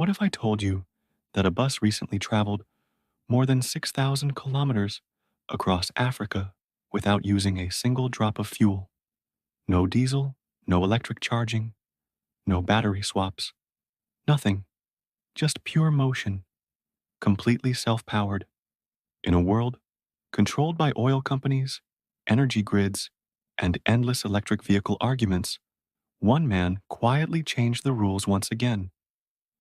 What if I told you that a bus recently traveled more than 6,000 kilometers across Africa without using a single drop of fuel? No diesel, no electric charging, no battery swaps, nothing, just pure motion, completely self-powered, in a world controlled by oil companies, energy grids, and endless electric vehicle arguments. One man quietly changed the rules once again.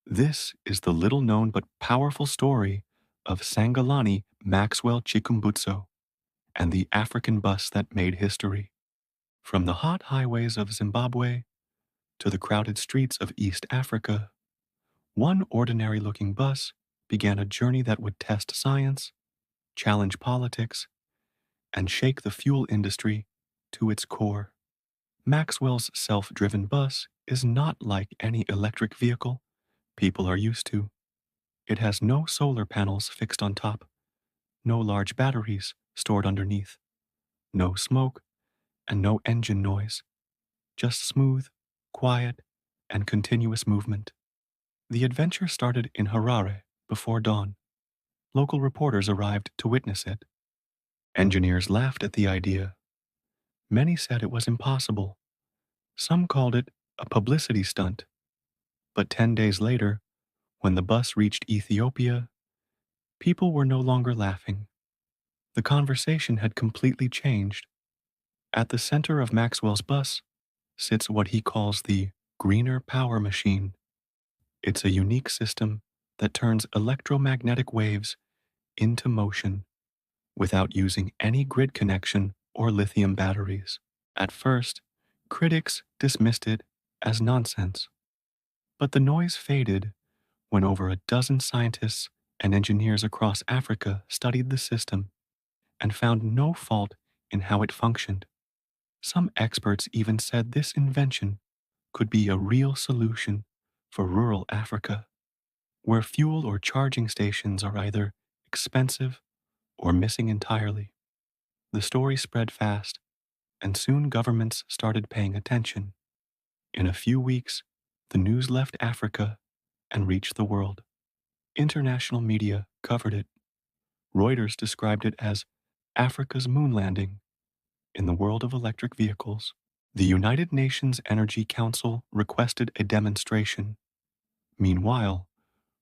This is the little known but powerful story of Sangalani Maxwell Chikumbutso and the African bus that made history. From the hot highways of Zimbabwe to the crowded streets of East Africa, one ordinary looking bus began a journey that would test science, challenge politics, and shake the fuel industry to its core. Maxwell's self driven bus is not like any electric vehicle people are used to. It has no solar panels fixed on top, no large batteries stored underneath, no smoke, and no engine noise, just smooth, quiet, and continuous movement. The adventure started in Harare before dawn. Local reporters arrived to witness it. Engineers laughed at the idea. Many said it was impossible. Some called it a publicity stunt. But 10 days later, when the bus reached Ethiopia, people were no longer laughing. The conversation had completely changed. At the center of Maxwell's bus sits what he calls the greener power machine. It's a unique system that turns electromagnetic waves into motion without using any grid connection or lithium batteries. At first, critics dismissed it as nonsense. But the noise faded when over a dozen scientists and engineers across Africa studied the system and found no fault in how it functioned. Some experts even said this invention could be a real solution for rural Africa, where fuel or charging stations are either expensive or missing entirely. The story spread fast, and soon governments started paying attention. In a few weeks, the news left Africa and reached the world. International media covered it. Reuters described it as Africa's moon landing. In the world of electric vehicles, the United Nations Energy Council requested a demonstration. Meanwhile,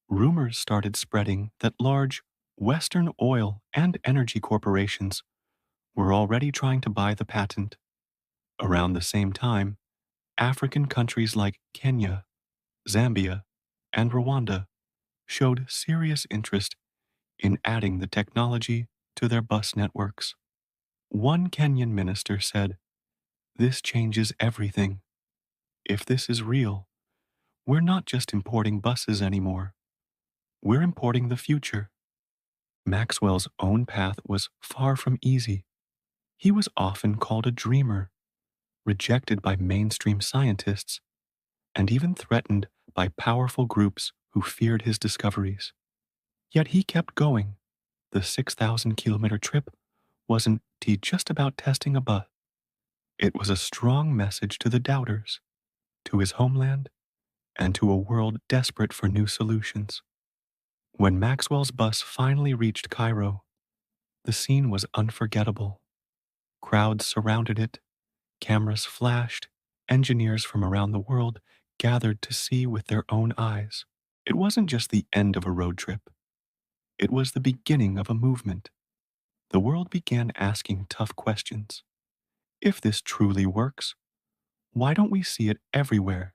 rumors started spreading that large Western oil and energy corporations were already trying to buy the patent. Around the same time, African countries like Kenya, Zambia, and Rwanda showed serious interest in adding the technology to their bus networks. One Kenyan minister said, "This changes everything. If this is real, we're not just importing buses anymore. We're importing the future." Maxwell's own path was far from easy. He was often called a dreamer, rejected by mainstream scientists, and even threatened by powerful groups who feared his discoveries. Yet he kept going. The 6,000-kilometer trip wasn't just about testing a bus. It was a strong message to the doubters, to his homeland, and to a world desperate for new solutions. When Maxwell's bus finally reached Cairo, the scene was unforgettable. Crowds surrounded it, cameras flashed, engineers from around the world gathered to see with their own eyes. It wasn't just the end of a road trip. It was the beginning of a movement. The world began asking tough questions. If this truly works, why don't we see it everywhere?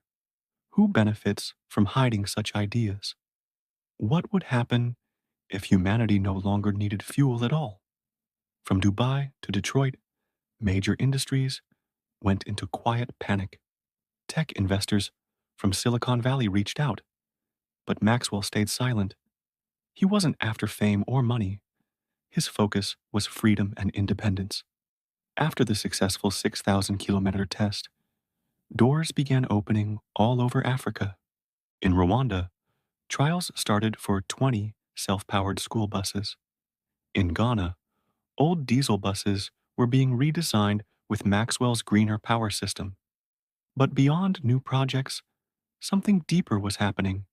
Who benefits from hiding such ideas? What would happen if humanity no longer needed fuel at all? From Dubai to Detroit, major industries went into quiet panic. Tech investors from Silicon Valley reached out, but Maxwell stayed silent. He wasn't after fame or money. His focus was freedom and independence. After the successful 6,000-kilometer test, doors began opening all over Africa. In Rwanda, trials started for 20 self-powered school buses. In Ghana, old diesel buses were being redesigned with Maxwell's greener power system. But beyond new projects, something deeper was happening.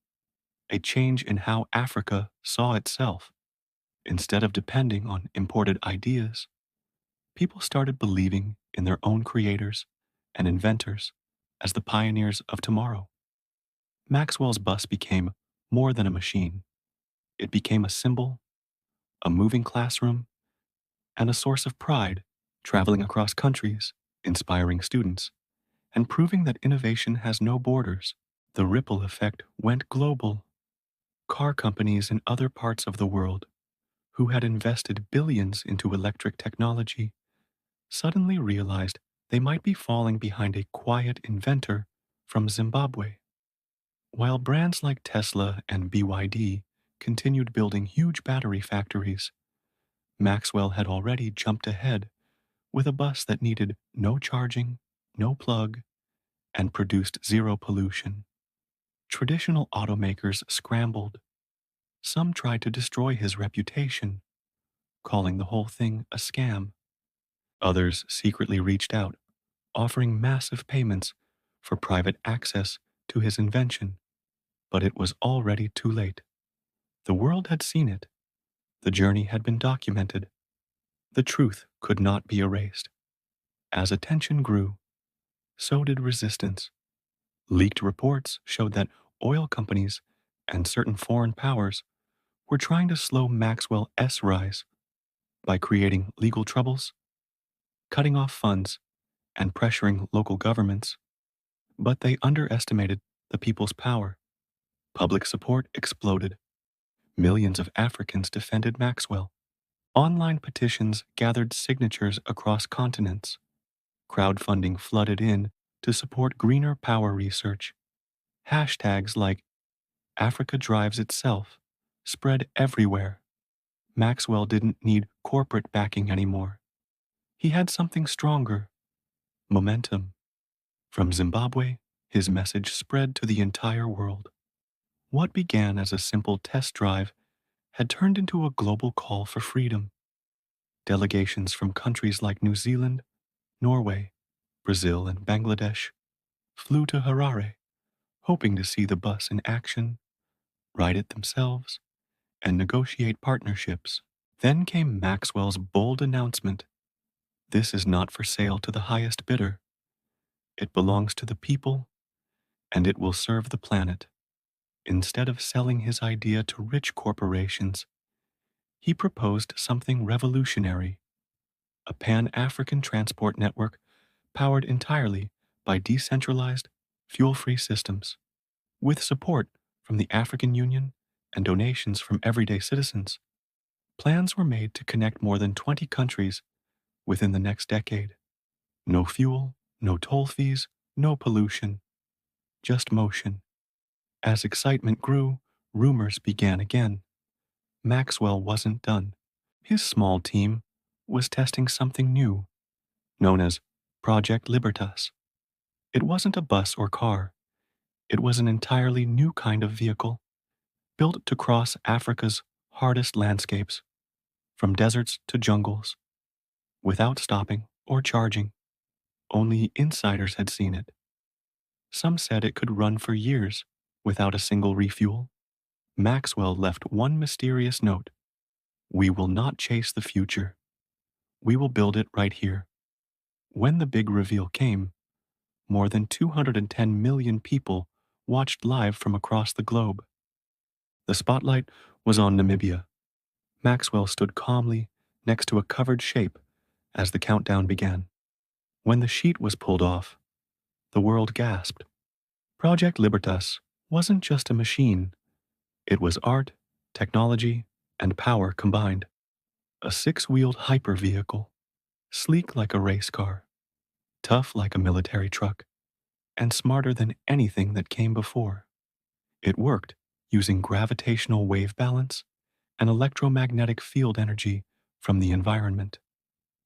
a change in how Africa saw itself. Instead of depending on imported ideas, people started believing in their own creators and inventors as the pioneers of tomorrow. Maxwell's bus became more than a machine. It became a symbol, a moving classroom, and a source of pride, traveling across countries, inspiring students, and proving that innovation has no borders. The ripple effect went global. Car companies in other parts of the world, who had invested billions into electric technology, suddenly realized they might be falling behind a quiet inventor from Zimbabwe. While brands like Tesla and BYD continued building huge battery factories, Maxwell had already jumped ahead with a bus that needed no charging, no plug, and produced zero pollution. Traditional automakers scrambled. Some tried to destroy his reputation, calling the whole thing a scam. Others secretly reached out, offering massive payments for private access to his invention. But it was already too late. The world had seen it. The journey had been documented. The truth could not be erased. As attention grew, so did resistance. Leaked reports showed that oil companies and certain foreign powers were trying to slow Maxwell's rise by creating legal troubles, cutting off funds, and pressuring local governments. But they underestimated the people's power. Public support exploded. Millions of Africans defended Maxwell. Online petitions gathered signatures across continents. Crowdfunding flooded in to support greener power research. Hashtags like Africa drives itself spread everywhere. Maxwell didn't need corporate backing anymore. He had something stronger, momentum. From Zimbabwe, his message spread to the entire world. What began as a simple test drive had turned into a global call for freedom. Delegations from countries like New Zealand, Norway, Brazil, and Bangladesh flew to Harare, hoping to see the bus in action, ride it themselves, and negotiate partnerships. Then came Maxwell's bold announcement: this is not for sale to the highest bidder. It belongs to the people, and it will serve the planet. Instead of selling his idea to rich corporations, he proposed something revolutionary: a pan-African transport network powered entirely by decentralized, fuel-free systems. With support from the African Union and donations from everyday citizens, plans were made to connect more than 20 countries within the next decade. No fuel, no toll fees, no pollution, just motion. As excitement grew, rumors began again. Maxwell wasn't done. His small team was testing something new, known as Project Libertas. It wasn't a bus or car. It was an entirely new kind of vehicle, built to cross Africa's hardest landscapes, from deserts to jungles, without stopping or charging. Only insiders had seen it. Some said it could run for years without a single refuel. Maxwell left one mysterious note: we will not chase the future. We will build it right here. When the big reveal came, more than 210 million people watched live from across the globe. The spotlight was on Namibia. Maxwell stood calmly next to a covered shape as the countdown began. When the sheet was pulled off, the world gasped. Project Libertas wasn't just a machine. It was art, technology, and power combined. A six-wheeled hyper vehicle, sleek like a race car, tough like a military truck, and smarter than anything that came before. It worked using gravitational wave balance and electromagnetic field energy from the environment.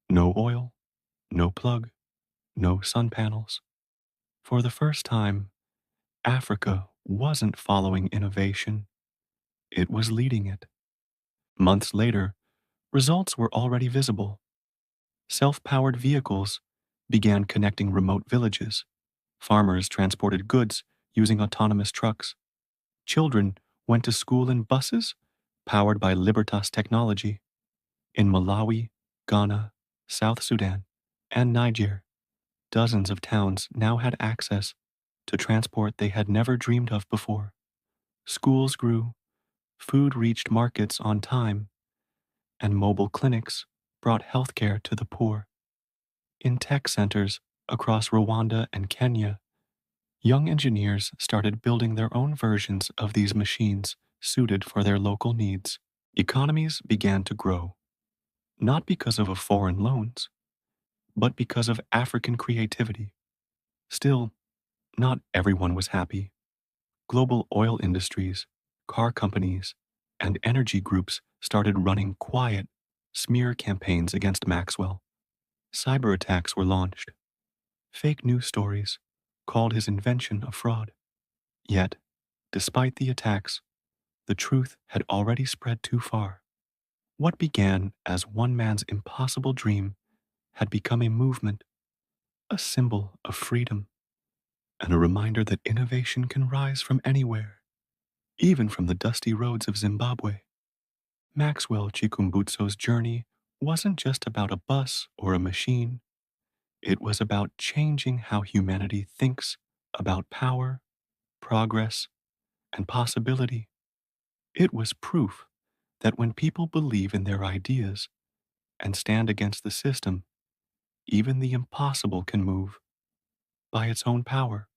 No oil, no plug, no sun panels. For the first time, Africa wasn't following innovation, it was leading it. Months later, results were already visible. Self-powered vehicles began connecting remote villages. Farmers transported goods using autonomous trucks. Children went to school in buses powered by Libertas technology. In Malawi, Ghana, South Sudan, and Niger, dozens of towns now had access to transport they had never dreamed of before. Schools grew, food reached markets on time, and mobile clinics brought healthcare to the poor. In tech centers across Rwanda and Kenya, young engineers started building their own versions of these machines suited for their local needs. Economies began to grow, not because of foreign loans, but because of African creativity. Still, not everyone was happy. Global oil industries, car companies, and energy groups started running quiet, smear campaigns against Maxwell. Cyber attacks were launched. Fake news stories called his invention a fraud. Yet, despite the attacks, the truth had already spread too far. What began as one man's impossible dream had become a movement, a symbol of freedom, and a reminder that innovation can rise from anywhere, even from the dusty roads of Zimbabwe. Maxwell Chikumbutso's journey wasn't just about a bus or a machine, it was about changing how humanity thinks about power, progress, and possibility. It was proof that when people believe in their ideas and stand against the system, even the impossible can move by its own power.